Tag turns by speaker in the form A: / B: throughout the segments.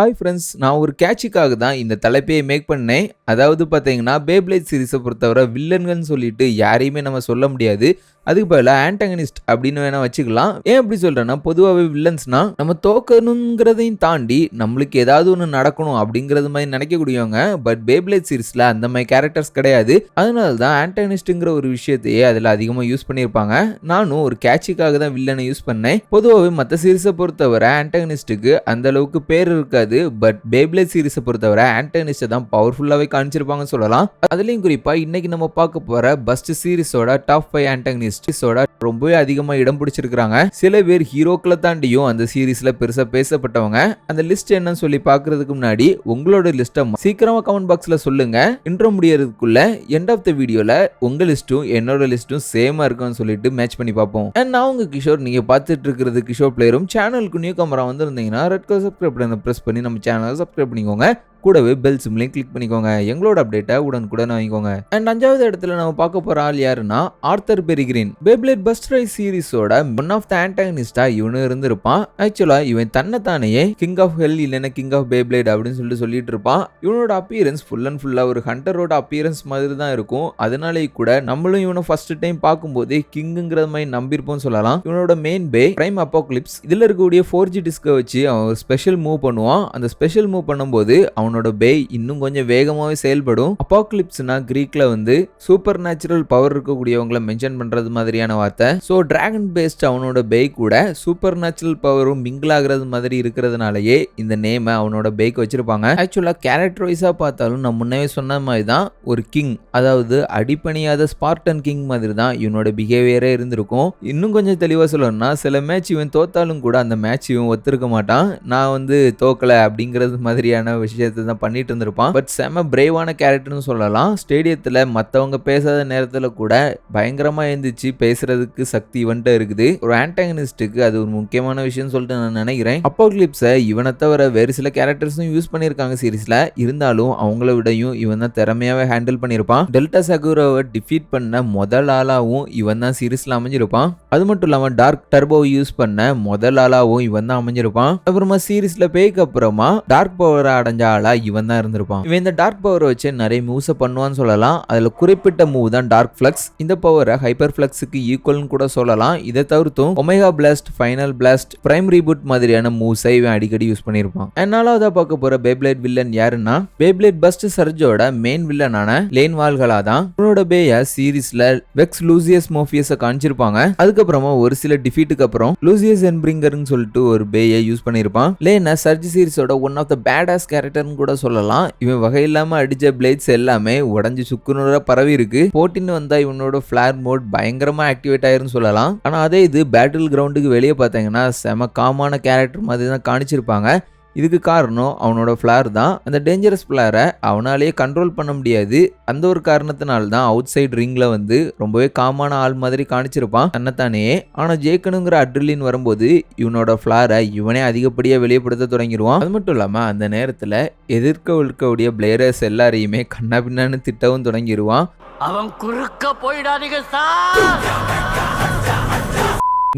A: Hi friends, நான் ஒரு கேட்சுக்காக தான் இந்த தலைப்பையே மேக் பண்ணேன். அதாவது பார்த்தீங்கன்னா, பேப்ளேட் சீரிஸை பொறுத்தவரை வில்லன்கள்னு சொல்லிட்டு யாரையுமே நம்ம சொல்ல முடியாது. அதுக்கு பதிலா ஆன்டகனிஸ்ட் அப்படின்னு வேணா வச்சுக்கலாம். ஏன் அப்படி சொல்றேன்னா, பொதுவாகவே வில்லன்ஸ்னா நம்ம தோக்கணுங்கிறதையும் தாண்டி நம்மளுக்கு ஏதாவது ஒன்று நடக்கணும் அப்படிங்கிறது மாதிரி நினைக்கக்கூடியவங்க. பட் பேப்ளேட் சீரிஸ்ல அந்த மாதிரி கேரக்டர்ஸ் கிடையாது. அதனால தான் ஆன்டகனிஸ்ட்ங்கிற ஒரு விஷயத்தையே அதில் அதிகமாக யூஸ் பண்ணியிருப்பாங்க. நானும் ஒரு கேட்சுக்காக தான் வில்லனை யூஸ் பண்ணேன். பொதுவாகவே மற்ற சீரிஸை பொறுத்தவரை ஆன்டகனிஸ்டுக்கு அந்த அளவுக்கு பேர் இருக்காது. பட் பேப்ளேட் சீரிஸை பொறுத்தவரை ஆன்டகனிஸ்ட்டை தான் பவர்ஃபுல்லாகவே காமிச்சிருப்பாங்கன்னு சொல்லலாம். அதுலேயும் குறிப்பாக இன்னைக்கு நம்ம பார்க்க போற பஸ்ட் சீரிஸோட டாப் 5 ஆன்டகனிஸ்ட் ரொம்பவே அதிகமா இடம் பிடிச்சிருக்காங்க. சில பேர் ஹீரோக்களை தாண்டியும் அந்த சீரிஸ்ல பெருசா பேசப்பட்டவங்க. அந்த லிஸ்ட் என்னன்னு சொல்லி பாக்குறதுக்கு முன்னாடி உங்களோட லிஸ்ட்டை சீக்கிரமா கமெண்ட் பாக்ஸ்ல சொல்லுங்க. இன்ட்ரோ முடியறதுக்குள்ள எண்ட் ஆஃப் த வீடியோல உங்க லிஸ்ட்டும் என்னோட லிஸ்ட்டும் சேமா இருக்கும்னு சொல்லிட்டு மேட்ச் பண்ணி பார்ப்போம். நான் உங்க கிஷோர், நீங்க பார்த்துட்டு இருக்கிறது கிஷோர் பிளேயரும். சேனலுக்கு நியூ கமரா வந்திருந்தீங்கன்னா ரெட் கலர் சப்ஸ்கிரைப் பட்டனை பிரஸ் பண்ணி நம்ம சேனலை சப்ஸ்கிரைப் பண்ணிக்கோங்க. கூடவே பெல் சிம்லையும் கிளிக் பண்ணிக்கோங்க. எங்களோட அப்டேட்டை உடனுக்குடன் வாங்கிக்கோங்க. அண்ட் 5வது இடத்துல நம்ம பார்க்க போற ஆள் யாருன்னா Arthur Peregrine. Beyblade burst rise சீரிஸோட ஒன் ஆஃப் த ஆன்டகனிஸ்டா இவனு இருந்திருப்பான். ஆக்சுவலா இவன் தன்னைத்தானே கிங் ஆஃப் ஹெல் இல்லைன்னா கிங் ஆஃப் பேப்ளேட் அப்படின்னு சொல்லிட்டு இருப்பான். இவனோட அப்பியரன்ஸ் ஃபுல் அண்ட் ஃபுல்லா ஒரு ஹண்டரோட அப்பியரன்ஸ் மாதிரி தான் இருக்கும். அதனாலே கூட நம்மளும் இவனை ஃபர்ஸ்ட் டைம் பார்க்கும்போதே கிங்குங்கிற மாதிரி நம்பியிருப்போம் சொல்லலாம். இவனோட மெயின் பே பிரைம் அப்போக்லிப்ஸ். இதுல இருக்கக்கூடிய 4G டிஸ்கை வச்சு அவன் ஒரு ஸ்பெஷல் மூவ் பண்ணுவான். அந்த ஸ்பெஷல் மூவ் பண்ணும்போது அவனோட பே இன்னும் கொஞ்சம் வேகமாவே செயல்படும். அப்பாக்லிப்ஸ்னா கிரீக்ல சூப்பர் நேச்சுரல் பவர் இருக்கக்கூடியவங்களை மென்ஷன் பண்றது மாதிரியான வார்த்தை. சோ டிராகன் பேஸ்ட் அவனோட பே கூட சூப்பர் நேச்சுரல் பவரும் மிங்கிள் ஆகிறது மாதிரி இருக்கிறதுனாலயே இந்த நேமை அவனோட பேக்கு வச்சிருப்பாங்க. ஆக்சுவலா கேரக்டர் வைஸா பார்த்தாலும் நான் முன்னே சொன்ன மாதிரி தான் ஒரு கிங், அதாவது அடிப்பணியாத ஸ்பார்டன் கிங் மாதிரி தான் இவனோட பிஹேவியரே இருந்திருக்கும். இன்னும் கொஞ்சம் தெளிவா சொல்லணும்னா சில மேட்ச் இவன் தோத்தாலும் கூட அந்த மேட்ச் இவன் ஒத்துருக்க மாட்டான். நான் தோக்கல அப்படிங்கிறது மாதிரியான விஷயத்தை தான் பண்ணிட்டு இருந்திருப்பான். பட் செம பிரேவான கேரக்டர்னு சொல்லலாம். ஸ்டேடியத்துல மத்தவங்க பேசாத நேரத்துல கூட பயங்கரமா எழுந்திச்சு பேசுறதுக்கு சக்தி இவன்ட்ட இருக்குது. ஒரு ஆன்டகனிஸ்டுக்கு அது ஒரு முக்கியமான விஷயம் சொல்லிட்டு நான் நினைக்கிறேன். அப்போக்லிப்ஸை இவனை தவிர வேறு சில கேரக்டர்ஸும் யூஸ் பண்ணியிருக்காங்க சீரிஸ்ல. இருந்தாலும் அவங்கள விடையும் இவன் தான் திறமையாவே ஹேண்டில் பண்ணியிருப்பான். டெல்டா சகுரோவை டிஃபீட் பண்ண முதல் ஆளாவும் இவன் தான் சீரிஸ்ல அமைஞ்சிருப்பான். அது மட்டும் இல்லாம டார்க் டர்போ யூஸ் பண்ண முதல் ஆளாவும் இவன் தான் அமைஞ்சிருப்பான். அப்புறமா சீரிஸ்ல பேய்க்கு அப்புறமா டார்க் பவர் அடைஞ்ச ஆளா இவன் தான் இருந்திருப்பான். இவன் இந்த டார்க் பவரை வச்சு நிறைய மூவ்ஸ் பண்ணுவான்னு சொல்லலாம். அதுல குறிப்பிட்ட மூவ் தான் டார்க் ஃபிளக்ஸ். இந்த பவரை ஹைப்பர் ஃபிளக்ஸுக்கு ஈக்குவல்னு கூட சொல்லலாம். இதை தவிர்த்தும் omega blast, final blast, prime reboot மாதிரியான மூவ்ஸை இவன் அடிக்கடி யூஸ் பண்ணியிருப்பான். நாலாவதா பார்க்க போற பேப்ளேட் வில்லன் யாருன்னா பேப்ளேட் பஸ்ட் சர்ஜோட மெயின் வில்லனான லேன் வால்கலா தான். இவனோட பேய சீரிஸ்ல வெக்ஸ் லூசியஸ் மோஃபியஸை காமிச்சிருப்பாங்க. அதுக்கப்புறமா ஒரு சில டிஃபீட்டுக்கு அப்புறம் லூசியஸ் என்பிங்கர்னு சொல்லிட்டு ஒரு பேயை யூஸ் பண்ணியிருப்பான். லேனை சர்ஜ் சீரிஸோட ஒன் ஆஃப் த பேடாஸ் கேரக்டர்னு கூட சொல்லலாம். இவன் வகை இல்லாம அடிச்ச பிளேட்ஸ் எல்லாமே உடஞ்சு சுக்குநூறா பரவி இருக்கு. போட்டின்னு வந்தா இவனோட ஃபிளேர் மோட் பயங்கரமா ஆக்டிவேட் ஆயிருன்னு சொல்லலாம். ஆனா அதே இது பேட்டில் கிரவுண்டுக்கு வெளியே பார்த்தீங்கன்னா செம காமான கேரக்டர் மாதிரி தான் காணிச்சிருப்பாங்க. இதுக்கு காரணம் அவனோட ஃபிளேர் தான். அந்த டேஞ்சரஸ் ஃபிளேரை அவனாலேயே கண்ட்ரோல் பண்ண முடியாது. அந்த ஒரு காரணத்தினால தான் அவுட் சைட் ரிங்ல ரொம்பவே காமான ஆள் மாதிரி காணிச்சிருப்பான் தன்னைத்தானே. ஆனா ஜெயிக்கணுங்கிற அட்ரிலின் வரும்போது இவனோட ஃபிளேரை இவனே அதிகப்படியா வெளியப்படுத்த தொடங்கிடுவான். அது மட்டும் இல்லாம அந்த நேரத்துல எதிர்க்க இருக்கக்கூடிய பிளேயர்ஸ் எல்லாரையுமே கண்ணா பின்னான்னு திட்டவும் தொடங்கிடுவான். அவன் குறுக்க போயிடாதீங்க சார்,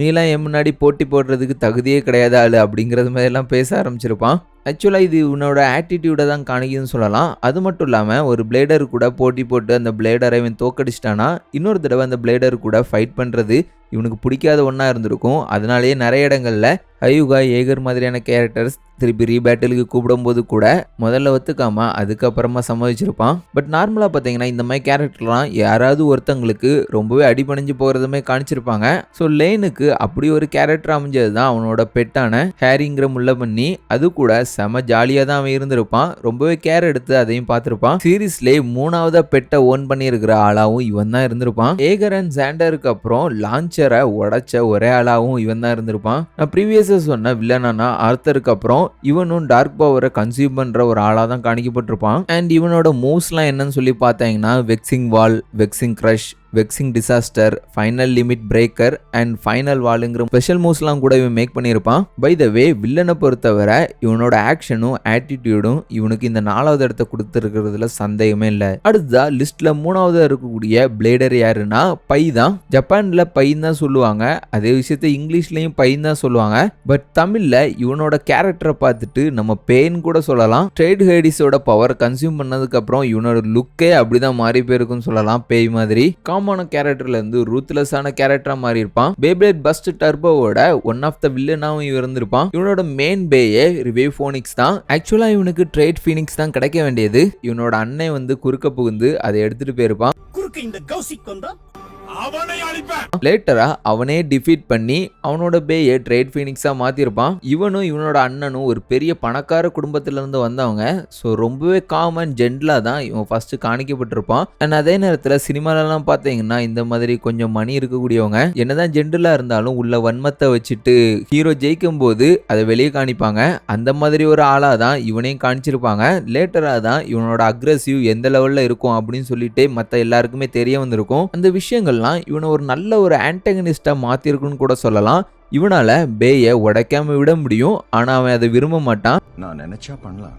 A: நீலாம் என் முன்னாடி போட்டி போடுறதுக்கு தகுதியே கிடையாது ஆளு அப்படிங்கிறது மாதிரி எல்லாம் பேச ஆரம்பிச்சிருப்பான். ஆக்சுவலாக இது இவனோட ஆட்டிடியூடை தான் காணிக்குதுன்னு சொல்லலாம். அது மட்டும் இல்லாமல் ஒரு பிளேடர் கூட போட்டி போட்டு அந்த பிளேடரை இவன் தோக்கடிச்சிட்டானா இன்னொரு தடவை அந்த பிளேடர் கூட ஃபைட் பண்ணுறது இவனுக்கு பிடிக்காத ஒன்றா இருந்திருக்கும். அதனாலேயே நிறைய இடங்களில் ஹயுகா, ஏகர் மாதிரியான கேரக்டர்ஸ் திருப்பி ரீபேட்டிலுக்கு கூப்பிடும்போது கூட முதல்ல ஒத்துக்காம அதுக்கப்புறமா சம்மதிச்சிருப்பான். பட் நார்மலாக பார்த்தீங்கன்னா இந்த மாதிரி கேரக்டர்லாம் யாராவது ஒருத்தங்களுக்கு ரொம்பவே அடிபணிஞ்சு போகிறதுமே காணிச்சிருப்பாங்க. ஸோ லேனுக்கு அப்படி ஒரு கேரக்டர் அமைஞ்சது தான் அவனோட பெட்டான ஹேரிங்கிற முள்ள பண்ணி. அது கூட செம ஜாலியாக தான் அவன் இருந்திருப்பான். ரொம்பவே கேர் எடுத்து அதையும் பார்த்துருப்பான். சீரீஸ்லேயே 3ஆவதா பெட்டை ஓன் பண்ணியிருக்கிற ஆளாவும் இவன் தான் இருந்திருப்பான். ஏகர் அண்ட் சாண்டருக்கு அப்புறம் லான்ச்சரை உடைச்ச ஒரே ஆளாவும் இவன் தான் இருந்திருப்பான். நான் ப்ரீவியஸாக சொன்ன வில்லனான ஆர்த்தருக்கு அப்புறம் இவனும் டார்க் பவரை கன்சியூம் பண்ற ஒரு ஆளாக தான் காணிக்கப்பட்டிருப்பான். அண்ட் இவனோட மூவ்ஸ்லாம் என்னன்னு சொல்லி பார்த்தீங்கன்னா vexing wall, vexing crush, vexing disaster, final limit breaker and final வாலுங்கிற ஸ்பெஷல் மூவ்ஸ்லாம் கூட இவன் மேக் பண்ணியிருப்பான். பை த வே வில்லனை பொறுத்தவரை இவனோட ஆக்ஷனும் ஆட்டிடியூடும் இவனுக்கு இந்த 4வது இடத்தை கொடுத்துருக்கிறதுல சந்தேகமே இல்லை. அடுத்ததா லிஸ்ட்ல 3வது இருக்கக்கூடிய பிளேடர் யாருன்னா பை தான். ஜப்பான்ல பைன்னு தான் சொல்லுவாங்க, அதே விஷயத்த இங்கிலீஷ்லயும் பைன்னு தான் சொல்லுவாங்க. பட் தமிழ்ல இவனோட கேரக்டரை பார்த்துட்டு நம்ம பேன் கூட சொல்லலாம். ட்ரேட் ஹேடிஸோட பவர் கன்சியூம் பண்ணதுக்கு அப்புறம் இவனோட லுக்கே அப்படிதான் மாறி போயிருக்குன்னு சொல்லலாம். பேய் மாதிரி காமான கேரக்டர்ல இருந்து ரூத்லெஸ்ஸான கேரக்டரா மாறி இருப்பான். பேப்ளேட் பஸ்ட் டர்போவோட ஒன் ஆஃப் த வில்லனாவும் இருந்திருப்பான். இவனோட மெயின் பேயே ரிவைவ் ஃபோனிக்ஸ் தான். ஆக்சுவலா இவனுக்கு ட்ரேட் ஃபீனிக்ஸ் தான் கிடைக்க வேண்டியது. இவனோட அண்ணன் வந்து குறுக்க புகுந்து அதை எடுத்துட்டு போயிருப்பான். லேட்டரா அவனே டிஃபீட் பண்ணி அவனோட பேயை ட்ரேட் ஃபீனிக்ஸா மாத்திருப்பான். இவனும் இவனோட அண்ணனும் ஒரு பெரிய பணக்கார குடும்பத்துல இருந்து வந்தவங்க. ஸோ ரொம்பவே காம் அண்ட் ஜென்டலா தான் இவன் ஃபர்ஸ்ட் காணிக்கப்பட்டிருப்பான். அண்ட் அதே நேரத்தில் சினிமாலெல்லாம் பார்த்தீங்கன்னா இந்த மாதிரி கொஞ்சம் மணி இருக்கக்கூடியவங்க என்னதான் ஜென்டலா இருந்தாலும் உள்ள வன்மத்தை வச்சுட்டு ஹீரோ ஜெயிக்கும் போது அதை வெளியே காணிப்பாங்க. அந்த மாதிரி ஒரு ஆளா தான் இவனையும் காணிச்சிருப்பாங்க. லேட்டரா தான் இவனோட அக்ரெசிவ் எந்த லெவல்ல இருக்கும் அப்படின்னு சொல்லிட்டு மற்ற எல்லாருக்குமே தெரிய வந்திருக்கும். அந்த விஷயங்கள் இவனை ஒரு நல்ல ஒரு ஆன்டகனிஸ்டா மாத்திருக்குன்னு கூட சொல்லலாம். இவனால பேயை உடைக்காம விட முடியும், ஆனா அவன் அதை விரும்ப மாட்டான்.
B: நான் நினைச்சா பண்ணலாம்,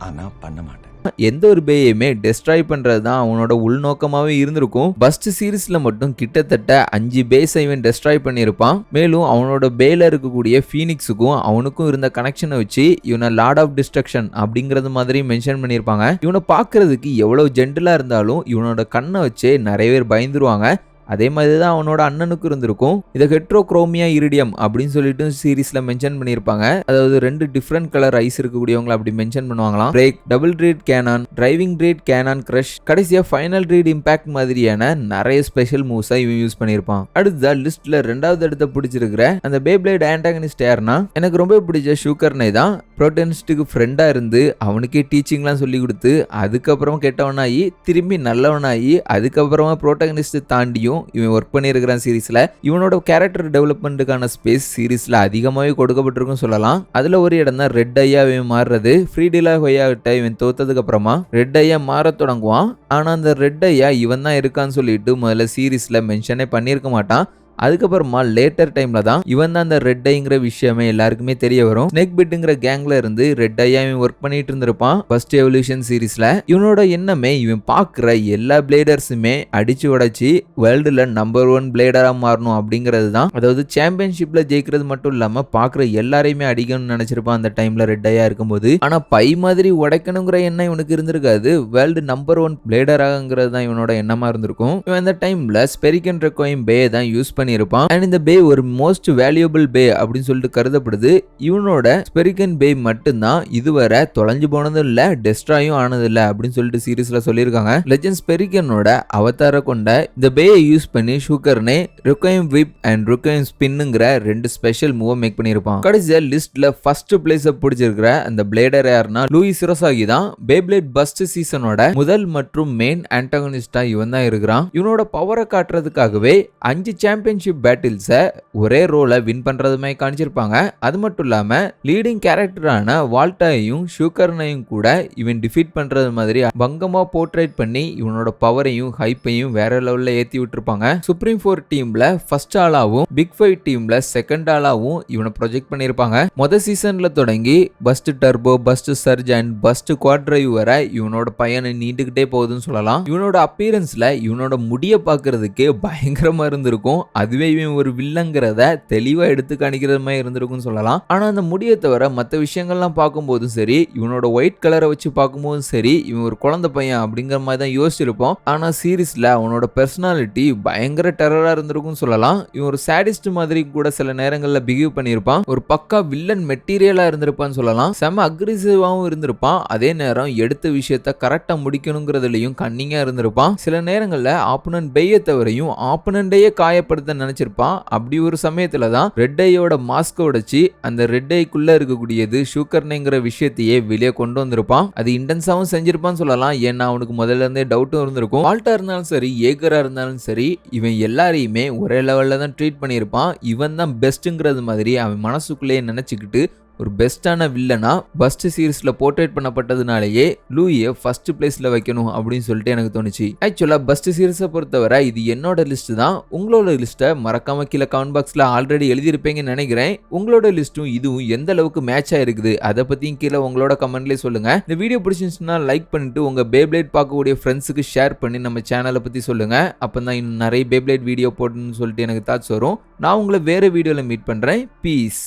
B: ஆனா பண்ண மாட்டேன்.
A: எந்த ஒரு பேயுமே டெஸ்ட்ராய் பண்றது தான் அவனோட உள்நோக்கமாவே இருந்திருக்கும். பஸ்ட் சீரீஸ்ல மட்டும் கிட்டத்தட்ட 5 பேஸை இவன் டெஸ்ட்ராய் பண்ணியிருப்பான். மேலும் அவனோட பேல இருக்கக்கூடிய ஃபீனிக்ஸுக்கும் அவனுக்கும் இருந்த கனெக்ஷனை வச்சு இவனை லார்ட் ஆஃப் டிஸ்ட்ரக்ஷன் அப்படிங்கறது மாதிரி மென்ஷன் பண்ணியிருப்பாங்க. இவனை பார்க்கறதுக்கு எவ்வளவு ஜென்டலா இருந்தாலும் இவனோட கண்ணை வச்சு நிறைய பேர் பயந்துருவாங்க. அதே மாதிரி தான் அவனோட அண்ணனுக்கு இருந்திருக்கும். இதை ஹெட்ரோக்ரோமியா இரிடியம் அப்படின்னு சொல்லிட்டு சீரீஸ்ல மென்ஷன் பண்ணியிருப்பாங்க. அதாவது 2 டிஃப்ரெண்ட் கலர் ஐஸ் இருக்கக்கூடியவங்களை அப்படி மென்ஷன் பண்ணுவாங்களாம். Break, double reed cannon, driving reed cannon crush, கடைசியா ஃபைனல் ரீட் இம்பாக்ட் மாதிரியான நிறைய ஸ்பெஷல் மூவ்ஸை இவன் யூஸ் பண்ணியிருப்பான். அடுத்த லிஸ்ட்ல 2வது இடத்தை பிடிச்சிருக்கிற அந்த பேப்ளேட் ஆன்டாகனிஸ்ட் யாருன்னா எனக்கு ரொம்ப பிடிச்ச ஷூக்கர்னே தான். ப்ரோட்டனிஸ்டுக்கு ஃப்ரெண்டா இருந்து அவனுக்கே டீச்சிங்லாம் சொல்லி கொடுத்து அதுக்கப்புறம் கெட்டவனாகி திரும்பி நல்லவனாகி அதுக்கப்புறமா ப்ரோட்டனிஸ்ட் தாண்டியும் இவன் ஒர்க் பண்ணியிருக்கிறான் சீரீஸ்ல. இவனோட கேரக்டர் டெவலப்மெண்ட்டுக்கான ஸ்பேஸ் சீரீஸ்ல அதிகமாகவே கொடுக்கப்பட்டிருக்கும் சொல்லலாம். அதுல ஒரு இடம் தான் ரெட் ஐயா இவன் மாறுறது. ஃப்ரீடிலா ஹொய்யாகிட்ட இவன் தோத்ததுக்கு அப்புறமா ரெட் ஐயா மாற தொடங்குவான். ஆனா அந்த ரெட் ஐயா இவன் தான் இருக்கான்னு சொல்லிட்டு முதல்ல சீரீஸ்ல மென்ஷனே பண்ணியிருக்க மாட்டான். அதுக்கப்புறமா லேட்டர் டைம்ல தான் இவன் தான் அந்த ரெட் ஐங்கிற விஷயமே எல்லாருக்குமே தெரிய வரும். ஸ்னேக் பிட்ங்கிற கேங்ல இருந்து ரெட் ஐயா இவன் ஒர்க் பண்ணிட்டு இருந்திருப்பான் ஃபர்ஸ்ட் எவல்யூஷன் சீரீஸ்ல. இவனோட எண்ணமே இவன் பாக்குற எல்லா பிளேடர்ஸுமே அடிச்சு உடைச்சு வேர்ல்டுல நம்பர் 1 பிளேடரா மாறணும் அப்படிங்கிறது தான். அதாவது சாம்பியன்ஷிப்ல ஜெயிக்கிறது மட்டும் இல்லாம பாக்குற எல்லாரையுமே அடிக்கணும்னு நினைச்சிருப்பான் அந்த டைம்ல ரெட் ஐயா இருக்கும்போது. ஆனா பை மாதிரி உடைக்கணுங்கிற எண்ணம் இவனுக்கு இருந்திருக்காது. வேர்ல்டு நம்பர் 1 பிளேடராங்கிறது தான் இவனோட எண்ணமா இருந்திருக்கும். இவன் அந்த டைம்ல ஸ்பெரிகன் ரெக்கோயும் பே தான் யூஸ் பண்ணியிருப்பான். அண்ட் இந்த பே ஒரு மோஸ்ட் வேல்யூபிள் பே அப்படின்னு சொல்லிட்டு கருதப்படுது. இவனோட ஸ்பெரிகன் பே மட்டும்தான் இதுவரை தொலைஞ்சு போனதும் இல்ல, டெஸ்ட்ராயும் ஆனது இல்ல அப்படின்னு சொல்லிட்டு சீரீஸ்ல சொல்லியிருக்காங்க. லெஜெண்ட் ஸ்பெரிகனோட அவதார கொண்ட இந்த பேயை யூஸ் பண்ணி Shu Kurenai requiem whip and requiem ஸ்பின்னுங்கிற 2 ஸ்பெஷல் மூவ் மேக் பண்ணியிருப்பான். கடைசியா லிஸ்ட்ல ஃபர்ஸ்ட் பிளேஸ் பிடிச்சிருக்கிற அந்த பிளேடர் யாருன்னா லூயிஸ் சிரோசாகி தான். பேப்ளேட் பஸ்ட் சீசனோட முதல் மற்றும் மெயின் ஆன்டாகனிஸ்டா இவன் தான் இருக்கிறான். இவனோட பவரை காட்டுறதுக்காகவே 5 சாம்பியன்ஷிப் பேட்டில்ஸை ஒரே ரோல வின் பண்றதுமே காணிச்சிருப்பாங்க. அது மட்டும் இல்லாம லீடிங் கேரக்டரான வால்டாயையும் ஷூக்கர்னையும் கூட இவன் டிஃபீட் பண்றது மாதிரி பங்கமா போர்ட்ரேட் பண்ணி இவனோட பவரையும் ஹைப்பையும் வேற லெவல்ல ஏத்தி விட்டுருப்பாங்க. சுப்ரீம் 4 டீம்ல ஃபர்ஸ்ட் ஆளாவும் பிக் 5 டீம்ல செகண்ட் ஆளாவும் இவனை ப்ரொஜெக்ட் பண்ணிருப்பாங்க. மொதல் சீசன்ல தொடங்கி first turbo, first surge and first quad drive வரை இவனோட பயனை நீண்டுகிட்டே போகுதுன்னு சொல்லலாம். இவனோட அப்பீரன்ஸ்ல இவனோட முடிய பாக்குறதுக்கு பயங்கரமா இருந்திருக்கும். அதுவே இவன் ஒரு வில்லங்கிறத தெளிவா எடுத்து காணிக்கிற மாதிரி இருந்திருக்கும்னு சொல்லலாம். ஆனா அந்த முடியை தவிர மற்ற விஷயங்கள்லாம் பார்க்கும்போதும் சரி, இவனோட ஒயிட் கலரை வச்சு பார்க்கும்போதும் சரி, இவன் ஒரு குழந்தை பையன் அப்படிங்கிற மாதிரி தான் யோசிச்சிருப்போம். ஆனா சீரீஸ்ல அவனோட பர்சனாலிட்டி பயங்கர டெரரா இருந்திருக்கும்னு சொல்லலாம். இவன் ஒரு சாடிஸ்ட் மாதிரி கூட சில நேரங்கள்ல பிஹேவ் பண்ணியிருப்பான். ஒரு பக்கா வில்லன் மெட்டீரியலா இருந்திருப்பான்னு சொல்லலாம். செம அக்ரெசிவாவும் இருந்திருப்பான். அதே நேரம் எடுத்த விஷயத்த கரெக்டா முடிக்கணுங்கிறதுலயும் கன்னிங்கா இருந்திருப்பான். சில நேரங்கள்ல ஆப்பனன்ட் பெய்ய தவிரையும் ஆப்பனண்டையே காயப்படுத்த நினைச்சிருப்பான். அப்படி ஒரு சமயத்துல தான் ரெட் ஐயோட மாஸ்க உடைச்சு அந்த ரெட் ஐக்குள்ள இருக்கக்கூடியது ஷூக்கர்னேங்கிற விஷயத்தையே வெளியே கொண்டு வந்திருப்பான். அது இன்டென்ஸாவும் செஞ்சிருப்பான்னு சொல்லலாம். ஏன்னா அவனுக்கு முதல்ல இருந்தே டவுட்டும் இருந்திருக்கும். வால்டா இருந்தாலும் சரி, ஏகரா இருந்தாலும் சரி, இவன் எல்லாரையுமே ஒரே லெவல்ல தான் ட்ரீட் பண்ணியிருப்பான். இவன் தான் பெஸ்ட்ங்கிறது மாதிரி அவன் மனசுக்குள்ளேயே நினைச்சுக்கிட்டு ஒரு பெஸ்ட்டான வில்லனா பஸ்ட் சீரிஸ்ல போர்ட்ரேட் பண்ணப்பட்டதுனாலேயே லூயியை ஃபர்ஸ்ட் பிளேஸ்ல வைக்கணும் அப்படின்னு சொல்லிட்டு எனக்கு தோணுச்சு. ஆக்சுவலா பஸ்ட் சீரிஸை பொறுத்தவரை இது என்னோட லிஸ்ட் தான். உங்களோட லிஸ்ட்டை மறக்காம கீழே கமெண்ட் பாக்ஸ்ல ஆல்ரெடி எழுதியிருப்பீங்கன்னு நினைக்கிறேன். உங்களோட லிஸ்ட்டும் இதுவும் எந்த அளவுக்கு மேட்ச் ஆயிருக்குது அதை பத்தியும் கீழே உங்களோட கமெண்ட்லேயே சொல்லுங்க. இந்த வீடியோ பிடிச்சிருந்துச்சுன்னா லைக் பண்ணிட்டு உங்க பேப்ளேட் பார்க்கக்கூடிய ஃப்ரெண்ட்ஸுக்கு ஷேர் பண்ணி நம்ம சேனலை பத்தி சொல்லுங்க. அப்பதான் இன்னும் நிறைய பேப்ளேட் வீடியோ போடணும்னு சொல்லிட்டு எனக்கு தாட்ஸ் வரும். நான் உங்களை வேற வீடியோல மீட் பண்றேன். பீஸ்.